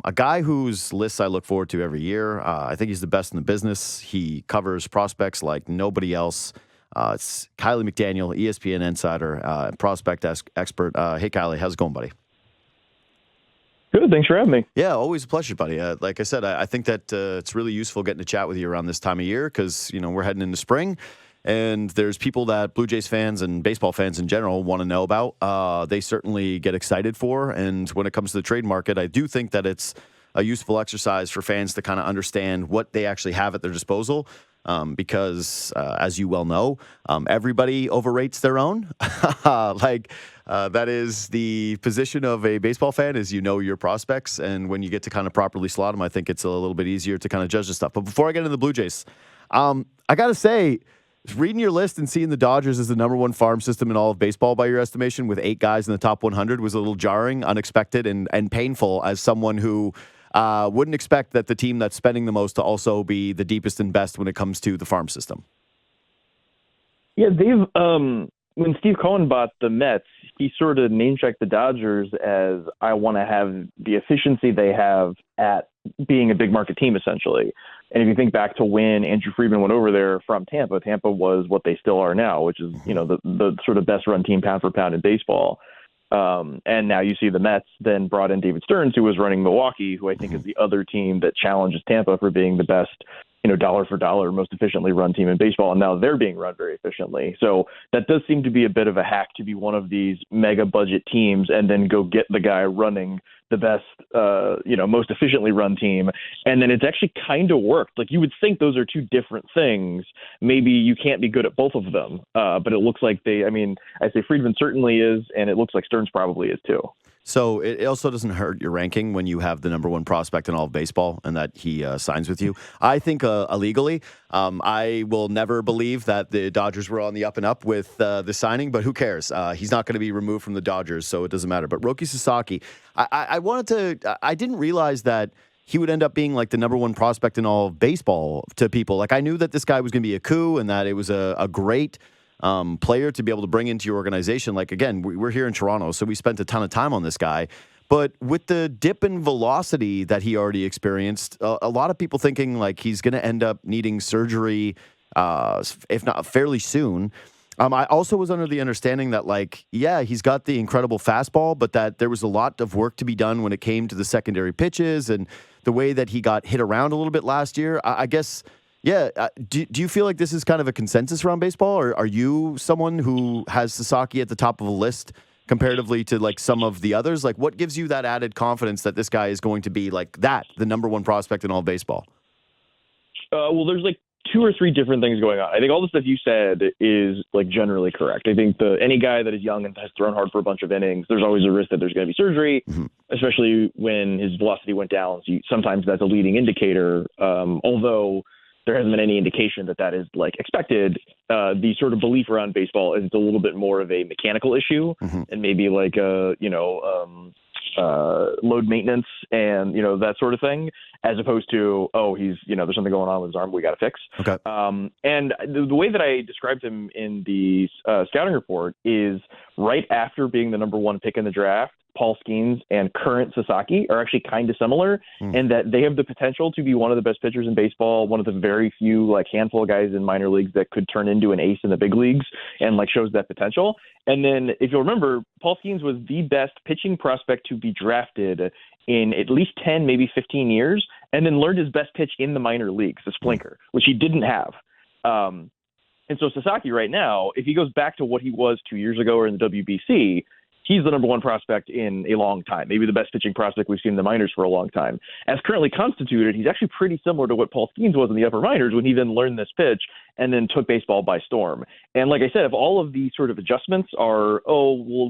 A guy whose lists I look forward to every year. I think he's the best in the business. He covers prospects like nobody else. It's Kiley McDaniel, ESPN insider, prospect expert. Hey, Kiley, how's it going, buddy? Good. Thanks for having me. Yeah, always a pleasure, buddy. Like I said, I think that it's really useful getting to chat with you around this time of year because, we're heading into spring. And there's people that Blue Jays fans and baseball fans in general want to know about. They certainly get excited for. And when it comes to the trade market, I do think that it's a useful exercise for fans to kind of understand what they actually have at their disposal. Because, as you well know, everybody overrates their own. That is the position of a baseball fan is your prospects. And when you get to kind of properly slot them, I think it's a little bit easier to kind of judge the stuff. But before I get into the Blue Jays, I got to say, reading your list and seeing the Dodgers as the number one farm system in all of baseball by your estimation with 8 guys in the top 100 was a little jarring, unexpected, and painful as someone who wouldn't expect that the team that's spending the most to also be the deepest and best when it comes to the farm system. Yeah, they've when Steve Cohen bought the Mets, he sort of name-checked the Dodgers as I want to have the efficiency they have at being a big market team, essentially. And if you think back to when Andrew Friedman went over there from Tampa, Tampa was what they still are now, which is, the sort of best run team pound for pound in baseball. And now you see the Mets then brought in David Stearns, who was running Milwaukee, who I think is the other team that challenges Tampa for being the best, dollar for dollar, most efficiently run team in baseball. And now they're being run very efficiently. So that does seem to be a bit of a hack to be one of these mega budget teams and then go get the guy running the best, most efficiently run team. And then it's actually kind of worked. Like you would think those are two different things. Maybe you can't be good at both of them. But it looks like I say Friedman certainly is, and it looks like Stearns probably is too. So it also doesn't hurt your ranking when you have the number one prospect in all of baseball and that he signs with you. I think illegally, I will never believe that the Dodgers were on the up and up with the signing, but who cares? He's not going to be removed from the Dodgers, so it doesn't matter. But Roki Sasaki, I didn't realize that he would end up being like the number one prospect in all of baseball to people. Like I knew that this guy was going to be a coup and that it was a great player to be able to bring into your organization. Like, again, we're here in Toronto, so we spent a ton of time on this guy. But with the dip in velocity that he already experienced, a lot of people thinking like he's going to end up needing surgery, if not fairly soon. I also was under the understanding that, he's got the incredible fastball, but that there was a lot of work to be done when it came to the secondary pitches and the way that he got hit around a little bit last year. I guess... Yeah. Do you feel like this is kind of a consensus around baseball, or are you someone who has Sasaki at the top of a list comparatively to like some of the others? Like what gives you that added confidence that this guy is going to be like that, the number one prospect in all of baseball? Well, there's like 2 or 3 different things going on. I think all the stuff you said is like generally correct. I think any guy that is young and has thrown hard for a bunch of innings, there's always a risk that there's going to be surgery, especially when his velocity went down. So sometimes that's a leading indicator, although there hasn't been any indication that is like expected. The sort of belief around baseball is it's a little bit more of a mechanical issue and maybe like load maintenance and, that sort of thing, as opposed to, he's, there's something going on with his arm we got to fix. Okay. And the way that I described him in the scouting report is right after being the number 1 pick in the draft, Paul Skeens and current Sasaki are actually kind of similar in that they have the potential to be one of the best pitchers in baseball, one of the very few handful of guys in minor leagues that could turn into an ace in the big leagues and shows that potential. And then if you'll remember, Paul Skeens was the best pitching prospect to be drafted in at least 10, maybe 15 years, and then learned his best pitch in the minor leagues, the splinter, which he didn't have. And so Sasaki right now, if he goes back to what he was 2 years ago or in the WBC, he's the number 1 prospect in a long time, maybe the best pitching prospect we've seen in the minors for a long time. As currently constituted, he's actually pretty similar to what Paul Skeens was in the upper minors when he then learned this pitch and then took baseball by storm. And like I said, if all of these sort of adjustments are,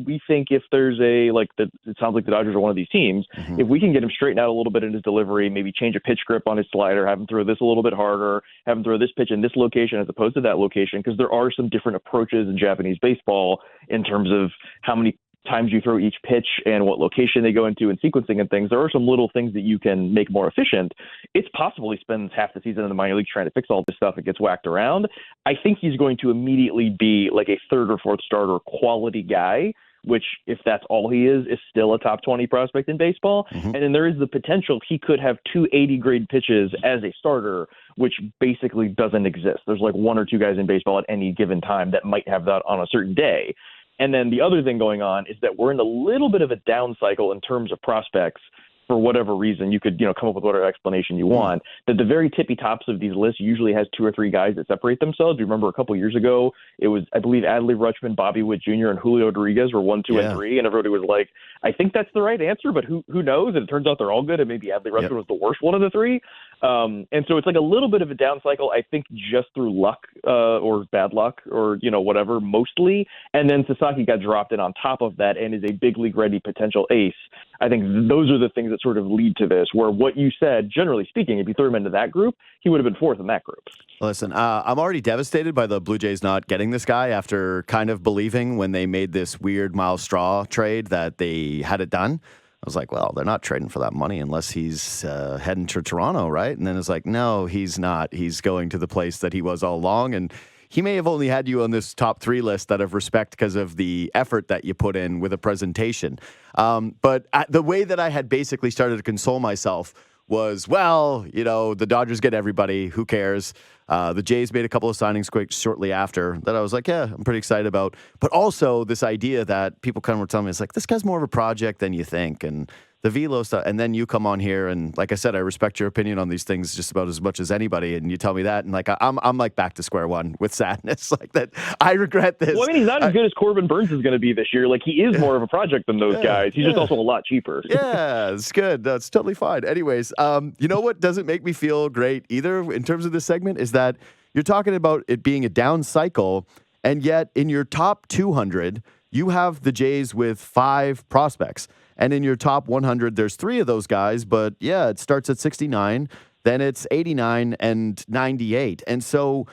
we think if there's it sounds like the Dodgers are one of these teams, if we can get him straightened out a little bit in his delivery, maybe change a pitch grip on his slider, have him throw this a little bit harder, have him throw this pitch in this location as opposed to that location, because there are some different approaches in Japanese baseball in terms of how many times you throw each pitch and what location they go into and sequencing and things. There are some little things that you can make more efficient. It's possible he spends half the season in the minor leagues trying to fix all this stuff and gets whacked around. I think he's going to immediately be like a 3rd or 4th starter quality guy which if that's all he is still a top 20 prospect in baseball. Mm-hmm. And then there is the potential he could have 280 grade pitches as a starter, which basically doesn't exist. There's like one or two guys in baseball at any given time that might have that on a certain day. And then the other thing going on is that we're in a little bit of a down cycle in terms of prospects. For whatever reason, you could, come up with whatever explanation you want, that the very tippy tops of these lists usually has two or three guys that separate themselves. You remember a couple of years ago, it was, I believe, Adley Rutschman, Bobby Witt Jr., and Julio Rodriguez were 1, 2, and 3, and everybody was like, I think that's the right answer, but who knows? And it turns out they're all good, and maybe Adley Rutschman was the worst one of the three. And so it's like a little bit of a down cycle, I think, just through luck or bad luck or, whatever, mostly. And then Sasaki got dropped in on top of that and is a big league ready potential ace. I think those are the things that sort of lead to this, where what you said, generally speaking, if you threw him into that group, he would have been fourth in that group. Listen, I'm already devastated by the Blue Jays not getting this guy after kind of believing when they made this weird Miles Straw trade that they had it done. I was like, well, they're not trading for that money unless he's heading to Toronto, right? And then it's like, no, he's not. He's going to the place that he was all along. And he may have only had you on this top 3 list out of respect because of the effort that you put in with a presentation. But the way that I had basically started to console myself was, well, the Dodgers get everybody. Who cares? The Jays made a couple of signings quick shortly after that. I was like, yeah, I'm pretty excited about. But also this idea that people kind of were telling me, it's like, this guy's more of a project than you think. And the velo stuff. And then you come on here and, like I said, I respect your opinion on these things just about as much as anybody. And you tell me that, and like I'm like back to square one with sadness, like that. I regret this. Well, I mean, he's not as good as Corbin Burns is going to be this year. Like, he is more of a project than those guys. He's just also a lot cheaper. Yeah, it's good. That's totally fine. Anyways, you know what doesn't make me feel great either in terms of this segment is that you're talking about it being a down cycle, and yet in your top 200, you have the Jays with 5 prospects. And in your top 100, there's 3 of those guys. But, yeah, it starts at 69, then it's 89 and 98. And so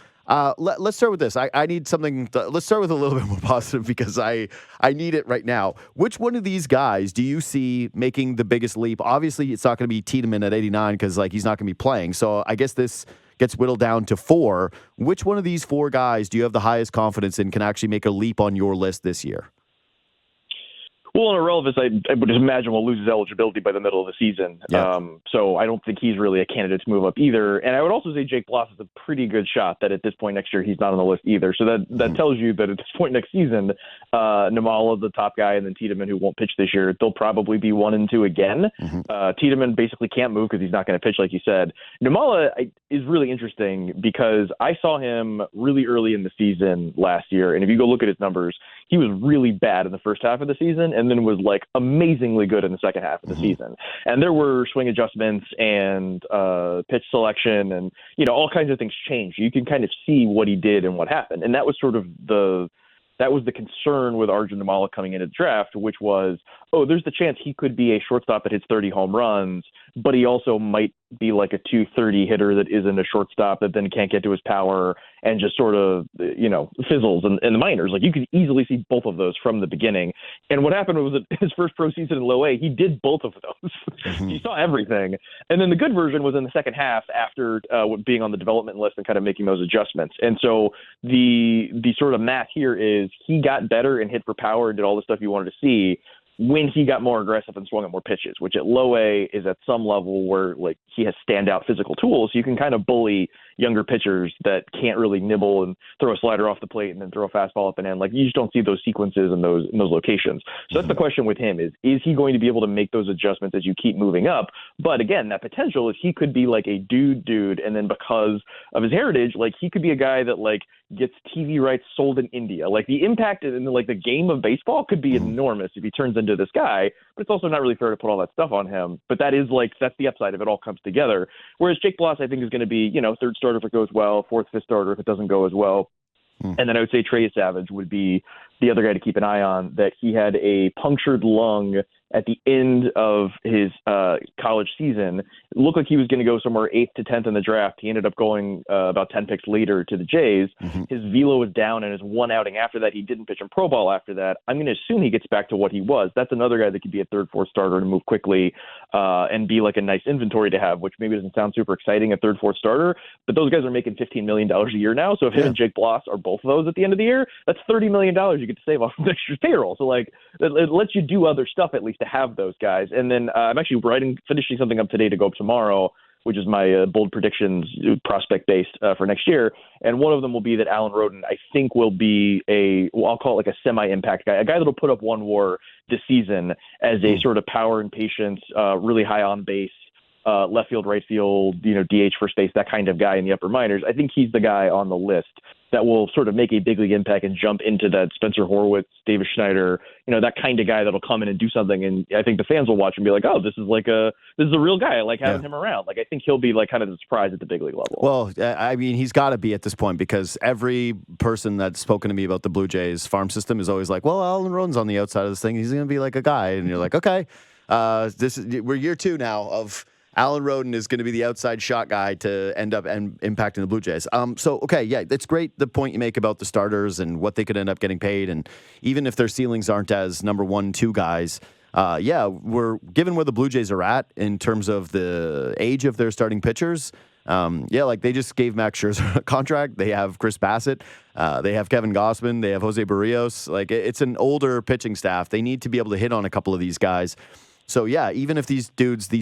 let's start with this. I need something. Let's start with a little bit more positive because I need it right now. Which one of these guys do you see making the biggest leap? Obviously, it's not going to be Tiedemann at 89 because, he's not going to be playing. So I guess this gets whittled down to 4. Which one of these 4 guys do you have the highest confidence in can actually make a leap on your list this year? Well, in irrelevance, I would just imagine we'll lose his eligibility by the middle of the season. Yeah. So I don't think he's really a candidate to move up either. And I would also say Jake Bloss is a pretty good shot that at this point next year he's not on the list either. So that tells you that at this point next season, Nimmala, the top guy, and then Tiedemann, who won't pitch this year, they'll probably be 1 and 2 again. Tiedemann basically can't move because he's not going to pitch, like you said. Nimmala is really interesting because I saw him really early in the season last year. And if you go look at his numbers, he was really bad in the first half of the season and then was like amazingly good in the second half of the season. And there were swing adjustments and pitch selection and, all kinds of things changed. You can kind of see what he did and what happened. And that was sort of the concern with Arjun Nimmala coming into the draft, which was, there's the chance he could be a shortstop that hits 30 home runs, but he also might be like a 230 hitter that isn't a shortstop that then can't get to his power and just sort of, fizzles in the minors. Like, you could easily see both of those from the beginning. And what happened was that his first pro season in low A, he did both of those. He saw everything. And then the good version was in the second half after being on the development list and kind of making those adjustments. And so the sort of math here is he got better and hit for power and did all the stuff you wanted to see when he got more aggressive and swung at more pitches, which at low A is at some level where like he has standout physical tools. So you can kind of bully younger pitchers that can't really nibble and throw a slider off the plate and then throw a fastball up and in. Like, you just don't see those sequences in those locations. So that's the question with him is he going to be able to make those adjustments as you keep moving up? But again, that potential is he could be like a dude. And then because of his heritage, like he could be a guy that like gets TV rights sold in India. Like the impact in like the game of baseball could be enormous if he turns into this guy, but it's also not really fair to put all that stuff on him. But that's the upside if it all comes together. Whereas Jake Bloss, I think, is going to be, third starter if it goes well, fourth, fifth starter if it doesn't go as well. And then I would say Trey Savage would be the other guy to keep an eye on, that he had a punctured lung at the end of his college season. It looked like he was going to go somewhere 8th to 10th in the draft. He ended up going about 10 picks later to the Jays. His velo was down, and his one outing after that, he didn't pitch in pro ball after that. I'm going to assume he gets back to what he was. That's another guy that could be a third, fourth starter and move quickly and be like a nice inventory to have, which maybe doesn't sound super exciting, a third, fourth starter, but those guys are making $15 million a year now. So if him and Jake Bloss are both of those at the end of the year, that's $30 million you get to save off next year's payroll. So like it lets you do other stuff at least to have those guys. And then I'm actually finishing something up today to go up tomorrow, which is my bold predictions prospect based for next year. And one of them will be that Alan Roden, I think, will be I'll call it like a semi-impact guy, a guy that'll put up one WAR this season as a sort of power and patience, really high on base, left field, right field, DH, first base, that kind of guy in the upper minors. I think he's the guy on the list that will sort of make a big league impact and jump into that Spencer Horwitz, Davis Schneider, that kind of guy that'll come in and do something. And I think the fans will watch and be like, oh, this is a real guy. I like having him around. Like, I think he'll be like kind of the surprise at the big league level. Well, I mean, he's got to be at this point because every person that's spoken to me about the Blue Jays farm system is always like, well, Alan Roden's on the outside of this thing. He's going to be like a guy. And you're like, okay, we're year 2 now of Alan Roden is going to be the outside shot guy to end up impacting the Blue Jays. It's great the point you make about the starters and what they could end up getting paid. And even if their ceilings aren't as number 1, 2 guys, we're given where the Blue Jays are at in terms of the age of their starting pitchers. They just gave Max Scherzer a contract. They have Chris Bassett. They have Kevin Gausman. They have Jose Barrios. Like, it's an older pitching staff. They need to be able to hit on a couple of these guys. So, even if these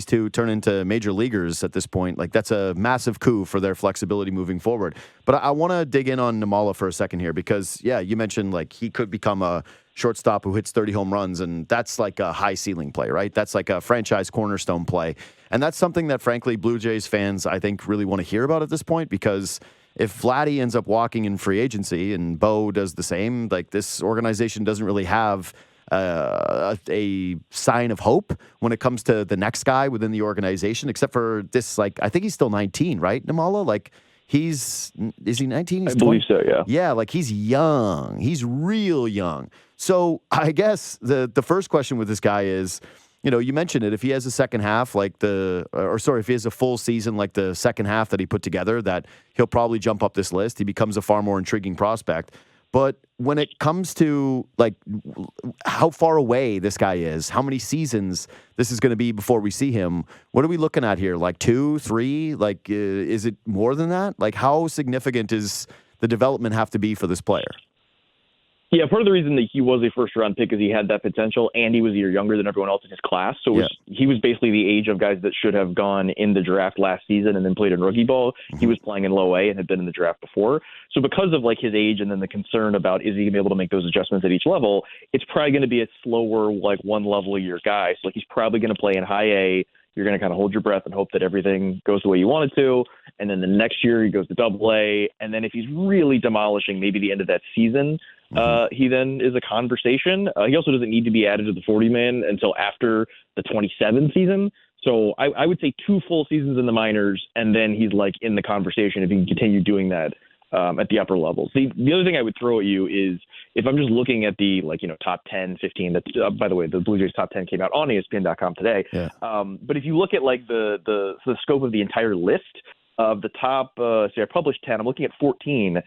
two turn into major leaguers at this point, like, that's a massive coup for their flexibility moving forward. But I want to dig in on Nimmala for a second here because, you mentioned, like, he could become a shortstop who hits 30 home runs, and that's like a high ceiling play, right? That's like a franchise cornerstone play. And that's something that, frankly, Blue Jays fans, I think, really want to hear about at this point because if Vladdy ends up walking in free agency and Bo does the same, like, this organization doesn't really have a sign of hope when it comes to the next guy within the organization, except for this, like, I think he's still 19, right, Nimmala? Like, is he 19? I believe so, yeah. Yeah, like, he's young. He's real young. So I guess the first question with this guy is, you mentioned it, if he has a second half if he has a full season like the second half that he put together, that he'll probably jump up this list. He becomes a far more intriguing prospect. But when it comes to, like, how far away this guy is, how many seasons this is going to be before we see him, what are we looking at here? Like 2, 3? Like, is it more than that? Like, how significant does the development have to be for this player? Yeah, part of the reason that he was a first-round pick is he had that potential, and he was a year younger than everyone else in his class. So he was basically the age of guys that should have gone in the draft last season and then played in rookie ball. Mm-hmm. He was playing in low A and had been in the draft before. So because of, like, his age and then the concern about is he going to be able to make those adjustments at each level, it's probably going to be a slower, like, one level a year guy. So, like, he's probably going to play in high A. You're going to kind of hold your breath and hope that everything goes the way you want it to. And then the next year he goes to double A. And then if he's really demolishing maybe the end of that season, he then is a conversation. He also doesn't need to be added to the 40-man until after the 27 season. So I would say 2 full seasons in the minors, and then he's, like, in the conversation if he can continue doing that at the upper levels. The other thing I would throw at you is if I'm just looking at the, like, top 10, 15, that's, by the way, the Blue Jays top 10 came out on ESPN.com today. Yeah. But if you look at, like, the scope of the entire list, of the top, I published 10. I'm looking at 14.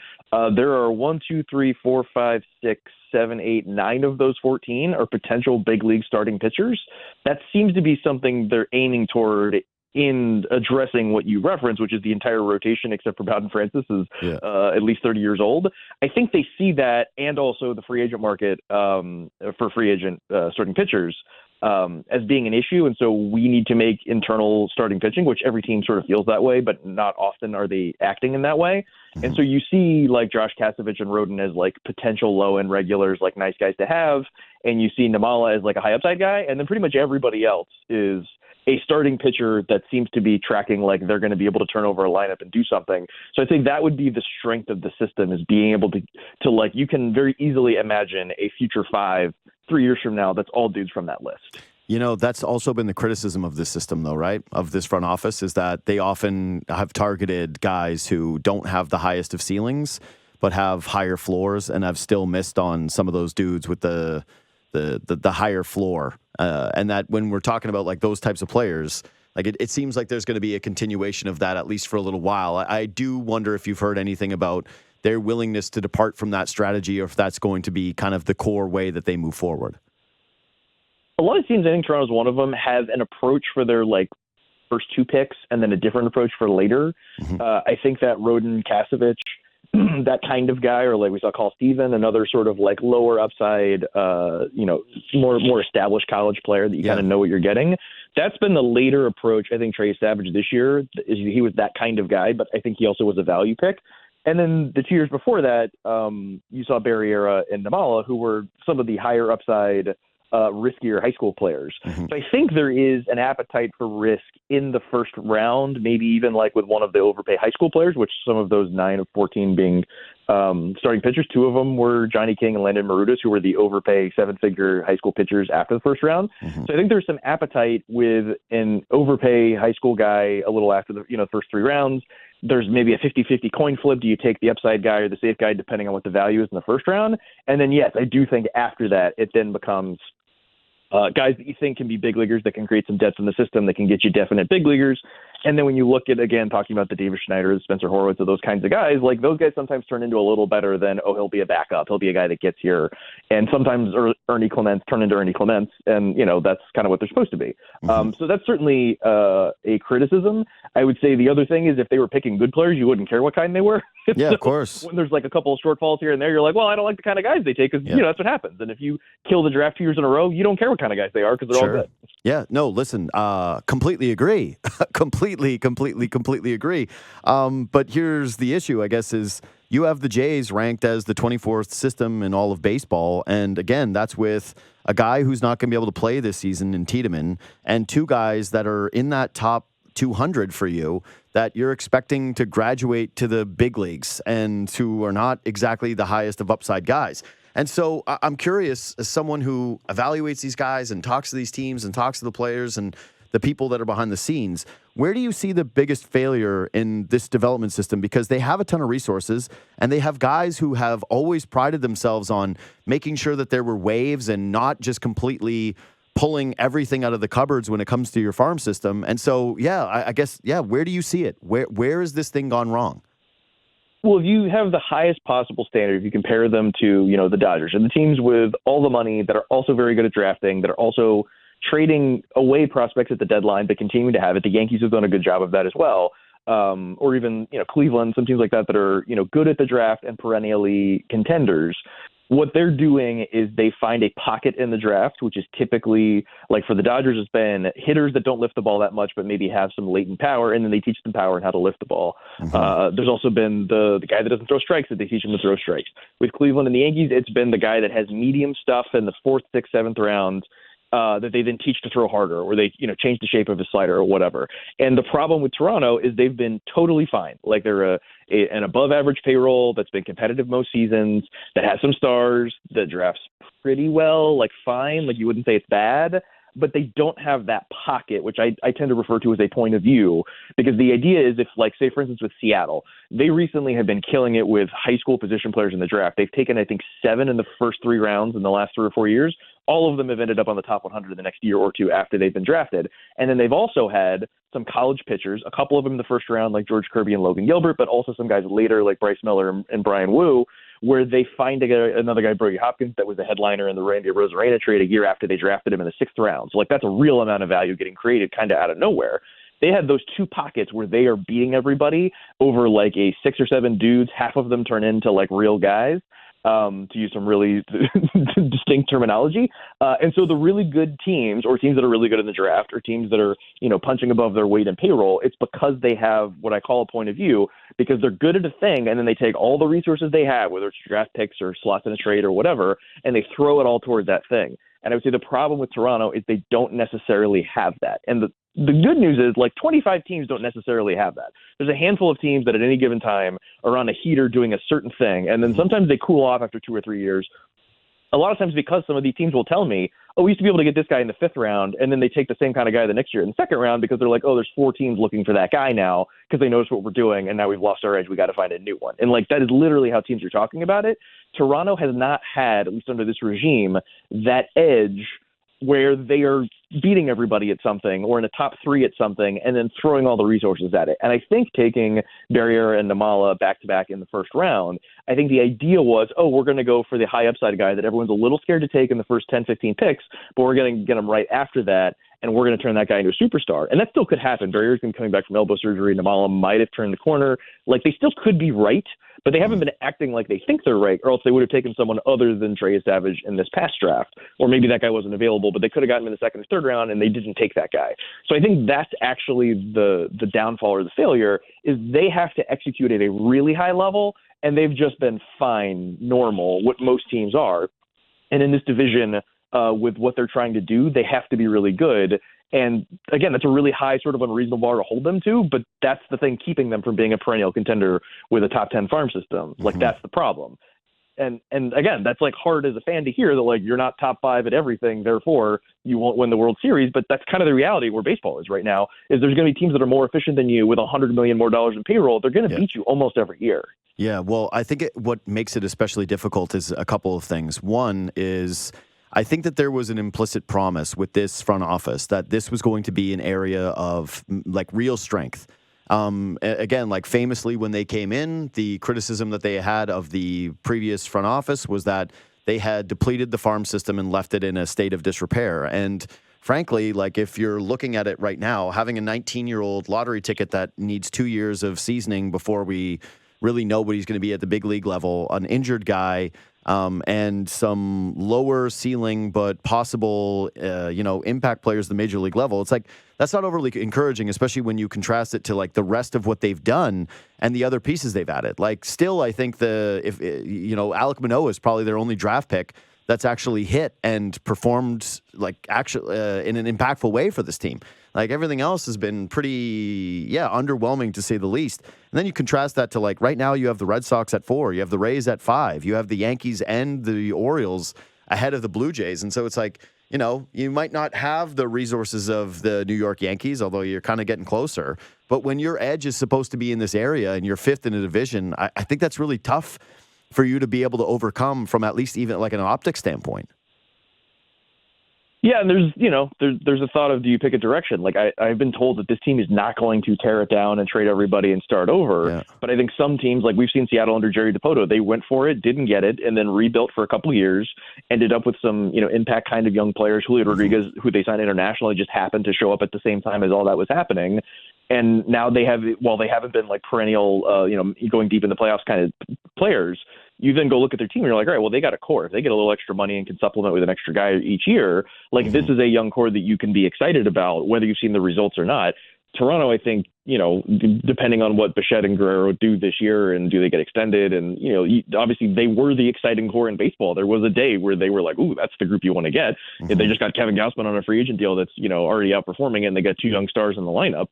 There are 1, 2, 3, 4, 5, 6, 7, 8, 9 of those 14 are potential big league starting pitchers. That seems to be something they're aiming toward in addressing what you referenced, which is the entire rotation, except for Bowden Francis is at least 30 years old. I think they see that, and also the free agent market for free agent starting pitchers as being an issue. And so we need to make internal starting pitching, which every team sort of feels that way, but not often are they acting in that way. Mm-hmm. And so you see, like, Josh Kasevich and Roden as, like, potential low-end regulars, like, nice guys to have. And you see Nimmala as, like, a high upside guy. And then pretty much everybody else is a starting pitcher that seems to be tracking like they're going to be able to turn over a lineup and do something. So I think that would be the strength of the system, is being able to like, you can very easily imagine a future 5, 3 years from now, that's all dudes from that list. That's also been the criticism of this system, though, right? Of this front office, is that they often have targeted guys who don't have the highest of ceilings, but have higher floors, and have still missed on some of those dudes with the higher floor. And that when we're talking about, like, those types of players, like, it seems like there's going to be a continuation of that, at least for a little while. I do wonder if you've heard anything about their willingness to depart from that strategy, or if that's going to be kind of the core way that they move forward. A lot of teams, I think Toronto's one of them, have an approach for their, like, first 2 picks and then a different approach for later. Mm-hmm. I think that Roden, Kasevich, that kind of guy, or like we saw Carl Steven, another sort of like lower upside, more established college player that you kind of know what you're getting. That's been the later approach. I think Trey Savage this year, he was that kind of guy, but I think he also was a value pick. And then the 2 years before that, you saw Barriera and Namala, who were some of the higher upside, riskier high school players. Mm-hmm. So I think there is an appetite for risk in the first round, maybe even like with one of the overpay high school players, which some of those 9 of 14 being starting pitchers. 2 of them were Johnny King and Landon Marudas, who were the overpay 7-figure high school pitchers after the first round. Mm-hmm. So I think there's some appetite with an overpay high school guy a little after the first 3 rounds. There's maybe a 50-50 coin flip. Do you take the upside guy or the safe guy, depending on what the value is in the first round? And then, yes, I do think after that, it then becomes guys that you think can be big leaguers, that can create some depth in the system, that can get you definite big leaguers. And then when you look at, again, talking about the Davis Schneider, Spencer Horwitz, or those kinds of guys, like those guys sometimes turn into a little better than, he'll be a backup. He'll be a guy that gets here. And sometimes Ernie Clements turn into Ernie Clements. And, that's kind of what they're supposed to be. Mm-hmm. So that's certainly a criticism. I would say the other thing is if they were picking good players, you wouldn't care what kind they were. Yeah, so of course. When there's like a couple of shortfalls here and there, you're like, well, I don't like the kind of guys they take because, that's what happens. And if you kill the draft 2 years in a row, you don't care what kind of guys they are because they're all good. Yeah, no, listen, completely agree. completely agree. But here's the issue, I guess, is you have the Jays ranked as the 24th system in all of baseball. And again, that's with a guy who's not going to be able to play this season in Tiedemann and 2 guys that are in that top 200 for you that you're expecting to graduate to the big leagues and who are not exactly the highest of upside guys. And so I'm curious, as someone who evaluates these guys and talks to these teams and talks to the players and the people that are behind the scenes, where do you see the biggest failure in this development system? Because they have a ton of resources and they have guys who have always prided themselves on making sure that there were waves and not just completely pulling everything out of the cupboards when it comes to your farm system. And so, I guess, where do you see it? Where has this thing gone wrong? Well, if you have the highest possible standard, if you compare them to, the Dodgers and the teams with all the money that are also very good at drafting, that are also trading away prospects at the deadline, but continuing to have it. The Yankees have done a good job of that as well. Or even, Cleveland, some teams like that are, good at the draft and perennially contenders. What they're doing is they find a pocket in the draft, which is typically, like for the Dodgers, it's been hitters that don't lift the ball that much, but maybe have some latent power, and then they teach them power and how to lift the ball. Mm-hmm. There's also been the guy that doesn't throw strikes that they teach him to throw strikes. With Cleveland and the Yankees, it's been the guy that has medium stuff in the 4th, 6th, 7th round that they then teach to throw harder, or they change the shape of his slider or whatever. And the problem with Toronto is they've been totally fine. Like they're an above average payroll that's been competitive most seasons, that has some stars, that drafts pretty well, like fine, like you wouldn't say it's bad, but they don't have that pocket, which I tend to refer to as a point of view, because the idea is if, like, say, for instance, with Seattle, they recently have been killing it with high school position players in the draft. They've taken, I think, 7 in the first 3 rounds in the last 3 or 4 years. All of them have ended up on the top 100 in the next year or 2 after they've been drafted. And then they've also had some college pitchers, a couple of them in the first round, like George Kirby and Logan Gilbert, but also some guys later, like Bryce Miller and Brian Wu, where they find another guy, Brody Hopkins, that was the headliner in the Randy Arozarena trade a year after they drafted him in the 6th round. So, like, that's a real amount of value getting created kind of out of nowhere. They had those 2 pockets where they are beating everybody over, like, a 6 or 7 dudes. Half of them turn into, like, real guys. To use some really distinct terminology. And so the really good teams, or teams that are really good in the draft, or teams that are, punching above their weight in payroll, it's because they have what I call a point of view, because they're good at a thing, and then they take all the resources they have, whether it's draft picks or slots in a trade or whatever, and they throw it all toward that thing. And I would say the problem with Toronto is they don't necessarily have that. And the good news is, like, 25 teams don't necessarily have that. There's a handful of teams that at any given time are on a heater doing a certain thing, and then sometimes they cool off after 2 or 3 years. A lot of times because some of these teams will tell me, we used to be able to get this guy in the 5th round, and then they take the same kind of guy the next year in the 2nd round because they're like, there's 4 teams looking for that guy now because they notice what we're doing, and now we've lost our edge. We got to find a new one. And, like, that is literally how teams are talking about it. Toronto has not had, at least under this regime, that edge where they are beating everybody at something or in a top 3 at something and then throwing all the resources at it. And I think taking Barriera and Namala back-to-back in the 1st round, I think the idea was, we're going to go for the high upside guy that everyone's a little scared to take in the first 10, 15 picks, but we're going to get him right after that, and we're going to turn that guy into a superstar. And that still could happen. Barrier's been coming back from elbow surgery. Namala might have turned the corner. Like, they still could be right, but they haven't been acting like they think they're right, or else they would have taken someone other than Trey Savage in this past draft. Or maybe that guy wasn't available, but they could have gotten him in the second or third round, and they didn't take that guy. So I think that's actually the downfall or the failure, is they have to execute at a really high level, and they've just been fine, normal, what most teams are. And in this division, with what they're trying to do, they have to be really good. And again, that's a really high, sort of unreasonable bar to hold them to, but that's the thing keeping them from being a perennial contender with a top 10 farm system. Like, that's the problem. And again, that's like hard as a fan to hear, that like you're not top 5 at everything, therefore you won't win the World Series. But that's kind of the reality where baseball is right now, is there's going to be teams that are more efficient than you with $100 million more in payroll. They're going to beat you almost every year. Yeah, well, I think what makes it especially difficult is a couple of things. One is, I think that there was an implicit promise with this front office that this was going to be an area of like real strength. Again, like famously when they came in, the criticism that they had of the previous front office was that they had depleted the farm system and left it in a state of disrepair. And frankly, like if you're looking at it right now, having a 19-year-old lottery ticket that needs 2 years of seasoning before we really know what he's going to be at the big league level, an injured guy, and some lower ceiling but possible, impact players at the major league level. It's like, that's not overly encouraging, especially when you contrast it to like the rest of what they've done and the other pieces they've added. Like, still, I think Alek Manoah is probably their only draft pick that's actually hit and performed like actually in an impactful way for this team. Like, everything else has been pretty, underwhelming to say the least. And then you contrast that to like right now you have the Red Sox at 4, you have the Rays at 5, you have the Yankees and the Orioles ahead of the Blue Jays. And so it's like, you might not have the resources of the New York Yankees, although you're kind of getting closer. But when your edge is supposed to be in this area and you're 5th in a division, I think that's really tough for you to be able to overcome from at least even like an optic standpoint. Yeah, and there's a thought of, do you pick a direction? Like, I've been told that this team is not going to tear it down and trade everybody and start over. Yeah. But I think some teams, like we've seen Seattle under Jerry DiPoto, they went for it, didn't get it, and then rebuilt for a couple of years, ended up with some, impact kind of young players. Julio Rodriguez, who they signed internationally, just happened to show up at the same time as all that was happening. And now they haven't been like perennial, going deep in the playoffs kind of players. You then go look at their team and you're like, all right, well, they got a core. If they get a little extra money and can supplement with an extra guy each year, like this is a young core that you can be excited about, whether you've seen the results or not. Toronto, I think, depending on what Bichette and Guerrero do this year and do they get extended, and, obviously they were the exciting core in baseball. There was a day where they were like, ooh, that's the group you want to get. If they just got Kevin Gausman on a free agent deal that's, already outperforming it, and they got 2 young stars in the lineup.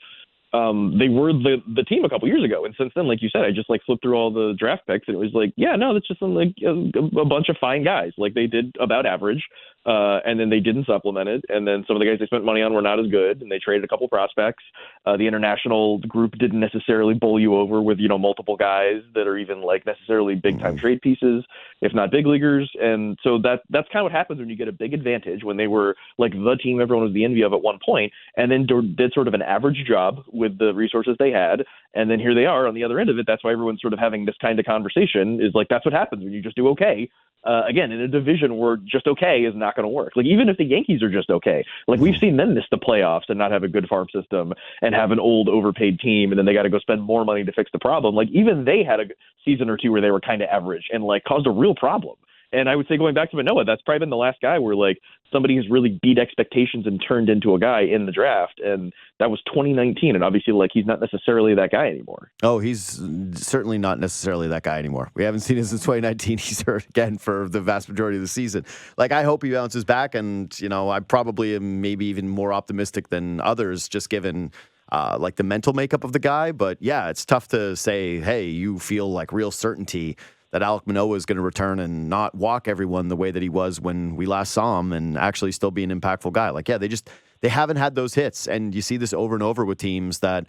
They were the team a couple years ago, and since then, like you said, I just like flipped through all the draft picks, and it was like, that's just like a bunch of fine guys. Like, they did about average, and then they didn't supplement it, and then some of the guys they spent money on were not as good, and they traded a couple prospects. The international group didn't necessarily bowl you over with multiple guys that are even like necessarily big time trade pieces, if not big leaguers, and so that's kind of what happens when you get a big advantage, when they were like the team everyone was the envy of at one point, and then did sort of an average job with the resources they had, and then here they are on the other end of it. That's why everyone's sort of having this kind of conversation, is like, that's what happens when you just do okay. Again, in a division where just okay is not going to work. Like, even if the Yankees are just okay, like we've seen them miss the playoffs and not have a good farm system and have an old overpaid team, and then they got to go spend more money to fix the problem. Like, even they had a season or two where they were kind of average and like caused a real problem. And I would say, going back to Manoah, that's probably been the last guy where like somebody has really beat expectations and turned into a guy in the draft. And that was 2019. And obviously, like, he's not necessarily that guy anymore. Oh, he's certainly not necessarily that guy anymore. We haven't seen him since 2019. He's hurt again for the vast majority of the season. Like, I hope he bounces back. And, I probably am maybe even more optimistic than others, just given like the mental makeup of the guy. But yeah, it's tough to say, hey, you feel like real certainty that Alek Manoah is going to return and not walk everyone the way that he was when we last saw him, and actually still be an impactful guy. Like, yeah, they haven't had those hits. And you see this over and over with teams that,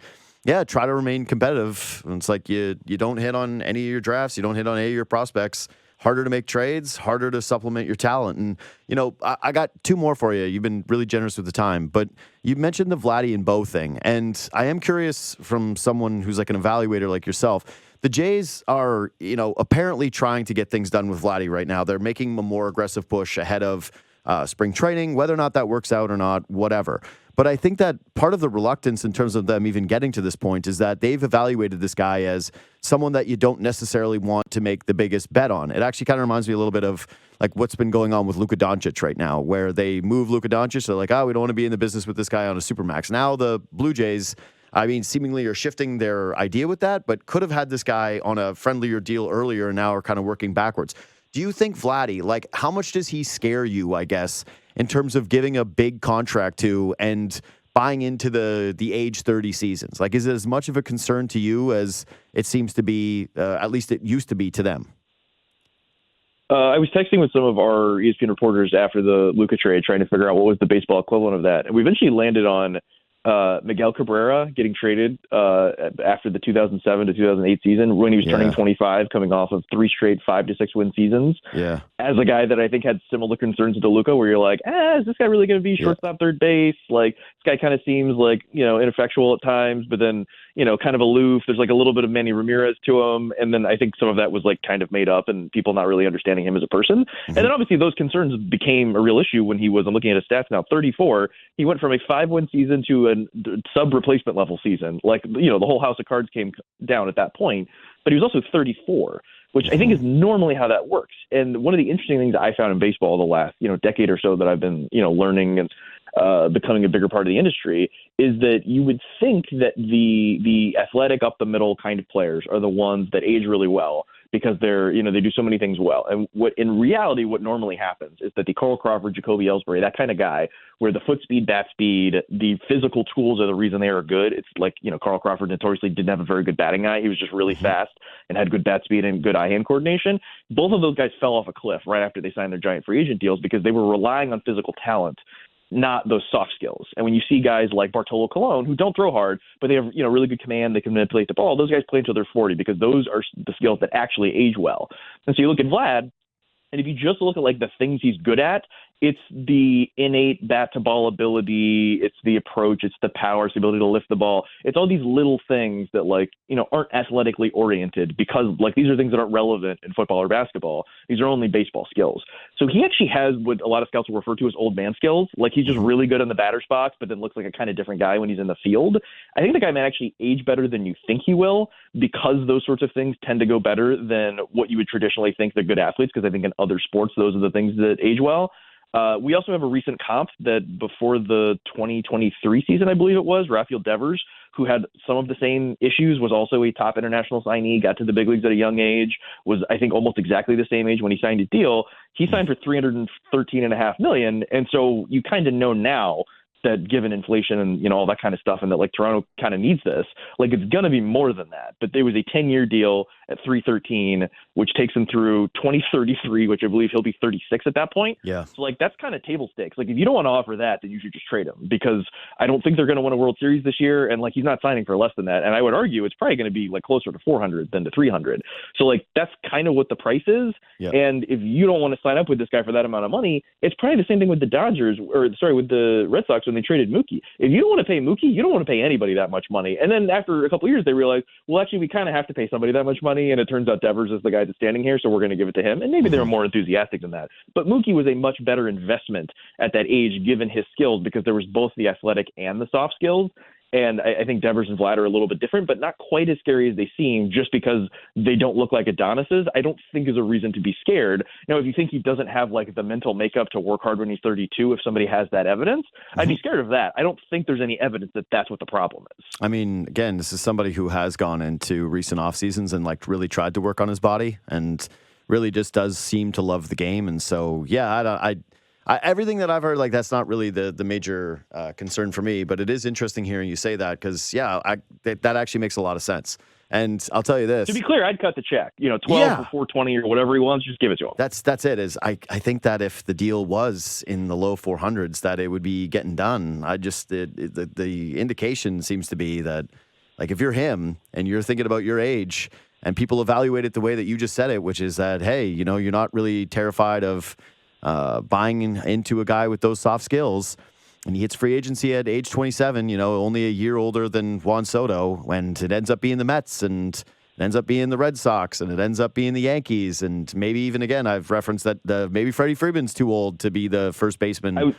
try to remain competitive. And it's like you don't hit on any of your drafts. You don't hit on any of your prospects. harder to make trades, harder to supplement your talent. And, I got two more for you. You've been really generous with the time, but you mentioned the Vladdy and Bo thing. And I am curious from someone who's like an evaluator like yourself. The Jays are, apparently trying to get things done with Vladdy right now. They're making a more aggressive push ahead of spring training, whether or not that works out or not, whatever. But I think that part of the reluctance in terms of them even getting to this point is that they've evaluated this guy as someone that you don't necessarily want to make the biggest bet on. It actually kind of reminds me a little bit of like what's been going on with Luka Doncic right now, where they move Luka Doncic. They're like, we don't want to be in the business with this guy on a supermax. Now the Blue Jays, seemingly are shifting their idea with that, but could have had this guy on a friendlier deal earlier and now are kind of working backwards. Do you think Vladdy, like how much does he scare you, I guess, in terms of giving a big contract to and buying into the age 30 seasons? Like, is it as much of a concern to you as it seems to be, at least it used to be to them? I was texting with some of our ESPN reporters after the Luka trade, trying to figure out what was the baseball equivalent of that. And we eventually landed on Miguel Cabrera getting traded after the 2007 to 2008 season when he was turning 25, coming off of 3 straight 5 to 6 win seasons. Yeah, as a guy that I think had similar concerns to Luka, where you're like, is this guy really going to be shortstop, third base? Like, this guy kind of seems like ineffectual at times, but then kind of aloof. There's like a little bit of Manny Ramirez to him, and then I think some of that was like kind of made up and people not really understanding him as a person. Mm-hmm. And then obviously those concerns became a real issue when he was. I'm looking at his stats now. 34. He went from a 5-win season to a sub-replacement level season. Like, the whole house of cards came down at that point, but he was also 34, which I think is normally how that works. And one of the interesting things I found in baseball the last, decade or so that I've been, learning and becoming a bigger part of the industry is that you would think that the athletic up the middle kind of players are the ones that age really well because they're, they do so many things well. And what in reality, what normally happens is that the Carl Crawford, Jacoby Ellsbury, that kind of guy, where the foot speed, bat speed, the physical tools are the reason they are good. It's like, Carl Crawford notoriously didn't have a very good batting eye. He was just really fast and had good bat speed and good eye-hand coordination. Both of those guys fell off a cliff right after they signed their giant free agent deals because they were relying on physical talent, not those soft skills. And when you see guys like Bartolo Colon, who don't throw hard, but they have, really good command, they can manipulate the ball, those guys play until they're 40 because those are the skills that actually age well. And so you look at Vlad, and if you just look at like the things he's good at, it's the innate bat-to-ball ability, it's the approach, it's the power, it's the ability to lift the ball. It's all these little things that, aren't athletically oriented because, these are things that aren't relevant in football or basketball. These are only baseball skills. So he actually has what a lot of scouts will refer to as old man skills. Like, he's just really good in the batter's box, but then looks like a kind of different guy when he's in the field. I think the guy might actually age better than you think he will because those sorts of things tend to go better than what you would traditionally think they're good athletes, because I think in other sports, those are the things that age well. We also have a recent comp that before the 2023 season, I believe it was, Rafael Devers, who had some of the same issues, was also a top international signee, got to the big leagues at a young age, was, I think, almost exactly the same age when he signed his deal. He signed for $313.5 million. And so you kind of know now that given inflation and, all that kind of stuff, and that Toronto kind of needs this, it's going to be more than that. But there was a 10-year deal at $313, which takes him through 2033, which I believe he'll be 36 at that point. Yeah. So that's kind of table stakes. If you don't want to offer that, then you should just trade him, because I don't think they're going to win a World Series this year. And he's not signing for less than that. And I would argue it's probably going to be closer to 400 than to 300. So that's kind of what the price is. Yep. And if you don't want to sign up with this guy for that amount of money, it's probably the same thing with the Dodgers, with the Red Sox when they traded Mookie. If you don't want to pay Mookie, you don't want to pay anybody that much money. And then after a couple of years, they realized, well, actually, we kind of have to pay somebody that much money. And it turns out Devers is the guy that's standing here, so we're going to give it to him. And maybe they were more enthusiastic than that. But Mookie was a much better investment at that age, given his skills, because there was both the athletic and the soft skills. And I think Devers and Vlad are a little bit different, but not quite as scary as they seem just because they don't look like Adonises. I don't think is a reason to be scared. If you think he doesn't have the mental makeup to work hard when he's 32, if somebody has that evidence, I'd be scared of that. I don't think there's any evidence that that's what the problem is. Again, this is somebody who has gone into recent off seasons and really tried to work on his body and really just does seem to love the game. And so, everything that I've heard, that's not really the major concern for me, but it is interesting hearing you say that because, that actually makes a lot of sense. And I'll tell you this. To be clear, I'd cut the check. 12 for 420 or whatever he wants, just give it to him. That's it. I think that if the deal was in the low 400s, that it would be getting done. The indication seems to be that, if you're him and you're thinking about your age And people evaluate it the way that you just said it, which is that, hey, you're not really terrified of buying into a guy with those soft skills. And he hits free agency at age 27, only a year older than Juan Soto, and it ends up being the Mets, and it ends up being the Red Sox, and it ends up being the Yankees, and maybe even, again, I've referenced that maybe Freddie Freeman's too old to be the first baseman.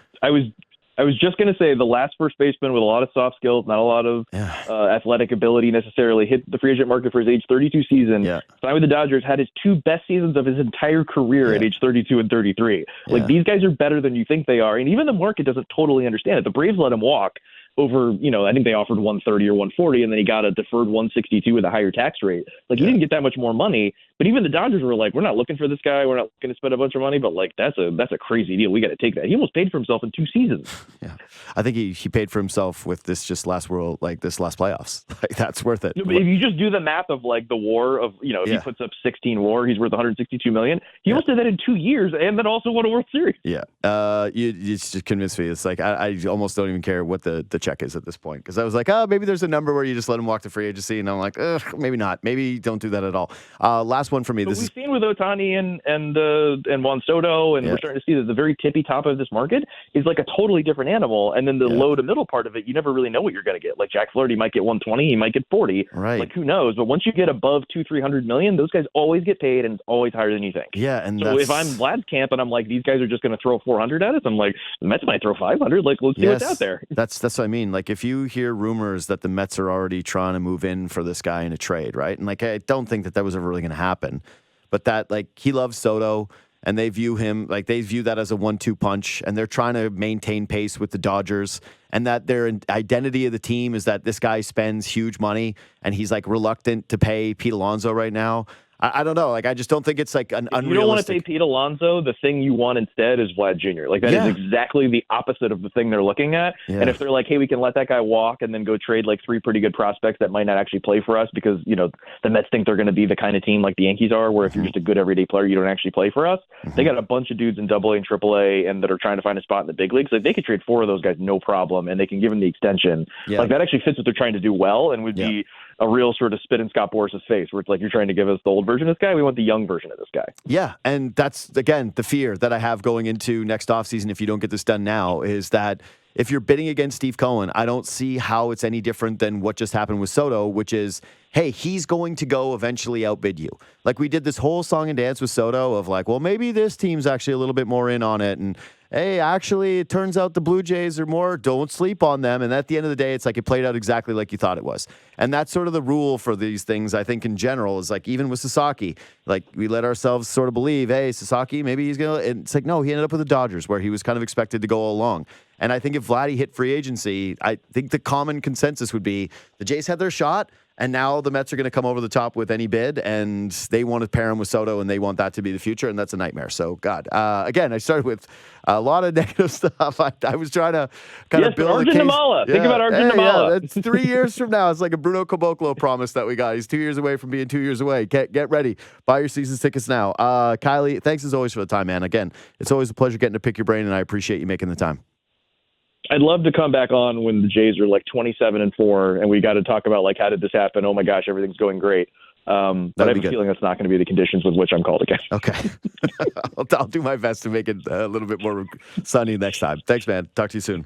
I was just going to say the last first baseman with a lot of soft skills, not a lot of athletic ability necessarily, hit the free agent market for his age 32 season. Signed with the Dodgers, had his 2 best seasons of his entire career at age 32 and 33. Like, these guys are better than you think they are, and even the market doesn't totally understand it. The Braves let him walk over, I think they offered 130 or 140, and then he got a deferred 162 with a higher tax rate. Like, he didn't get that much more money, but even the Dodgers were like, we're not looking for this guy. We're not going to spend a bunch of money, but like, that's a crazy deal. We got to take that. He almost paid for himself in 2 seasons. Yeah. I think he paid for himself with this last playoffs. Like, that's worth it. No, but if you just do the math of like the WAR of, if he puts up 16 WAR, he's worth 162 million. He almost did that in 2 years, and then also won a World Series. Yeah. You just convinced me. It's like, I almost don't even care what the check is at this point. Because I was like, maybe there's a number where you just let him walk to free agency. And I'm like, maybe not. Maybe don't do that at all. Last one for me. We've seen with Ohtani and Juan Soto, and we're starting to see that the very tippy top of this market is like a totally different animal. And then the low to middle part of it, you never really know what you're going to get. Like Jack Flaherty might get 120, he might get 40. Right. Like, who knows? But once you get above 200-300 million, those guys always get paid, and it's always higher than you think. Yeah. And so if I'm Vlad's camp and I'm like, these guys are just going to throw 400 at us, I'm like, the Mets might throw 500. Like, let's see what's out there. That's what I mean. Like, if you hear rumors that the Mets are already trying to move in for this guy in a trade, right? And like, I don't think that was ever really going to happen. But that, like, he loves Soto, and they view that as a 1-2 punch, and they're trying to maintain pace with the Dodgers, and that their identity of the team is that this guy spends huge money, and he's like reluctant to pay Pete Alonso right now. I don't know. Like, I just don't think it's like an unrealistic. You don't want to pay Pete Alonso. The thing you want instead is Vlad Jr. Like, that is exactly the opposite of the thing they're looking at. Yeah. And if they're like, hey, we can let that guy walk and then go trade like 3 pretty good prospects that might not actually play for us because, the Mets think they're going to be the kind of team like the Yankees are, where if you're just a good everyday player, you don't actually play for us. They got a bunch of dudes in AA and AAA and that are trying to find a spot in the big leagues. Like, they could trade 4 of those guys, no problem, and they can give them the extension. Yeah. Like, that actually fits what they're trying to do well and would be a real sort of spit in Scott Boris's face, where it's like, you're trying to give us the old version of this guy. We want the young version of this guy. Yeah. And that's, again, the fear that I have going into next offseason, if you don't get this done now, is that if you're bidding against Steve Cohen, I don't see how it's any different than what just happened with Soto, which is, hey, he's going to go eventually outbid you. Like, we did this whole song and dance with Soto of like, well, maybe this team's actually a little bit more in on it. And hey, actually, it turns out the Blue Jays are more, don't sleep on them. And at the end of the day, it's like it played out exactly like you thought it was. And that's sort of the rule for these things, I think, in general, is like, even with Sasaki, like, we let ourselves sort of believe, hey, Sasaki, maybe he's going to, and it's like, no, he ended up with the Dodgers, where he was kind of expected to go all along. And I think if Vladdy hit free agency, I think the common consensus would be the Jays had their shot, and now the Mets are going to come over the top with any bid, and they want to pair him with Soto, and they want that to be the future, and that's a nightmare. So, God, again, I started with a lot of negative stuff. I was trying to kind of build Arjun a case. Nimala. Think about Arjun Nimala. Yeah, that's 3 years from now. It's like a Bruno Caboclo promise that we got. He's 2 years away from being 2 years away. Get ready. Buy your season tickets now. Kiley, thanks as always for the time, man. Again, it's always a pleasure getting to pick your brain, and I appreciate you making the time. I'd love to come back on when the Jays are like 27-4, and we got to talk about like, how did this happen? Oh my gosh, everything's going great. But I have a feeling that's not going to be the conditions with which I'm called again. Okay. I'll do my best to make it a little bit more sunny next time. Thanks, man. Talk to you soon.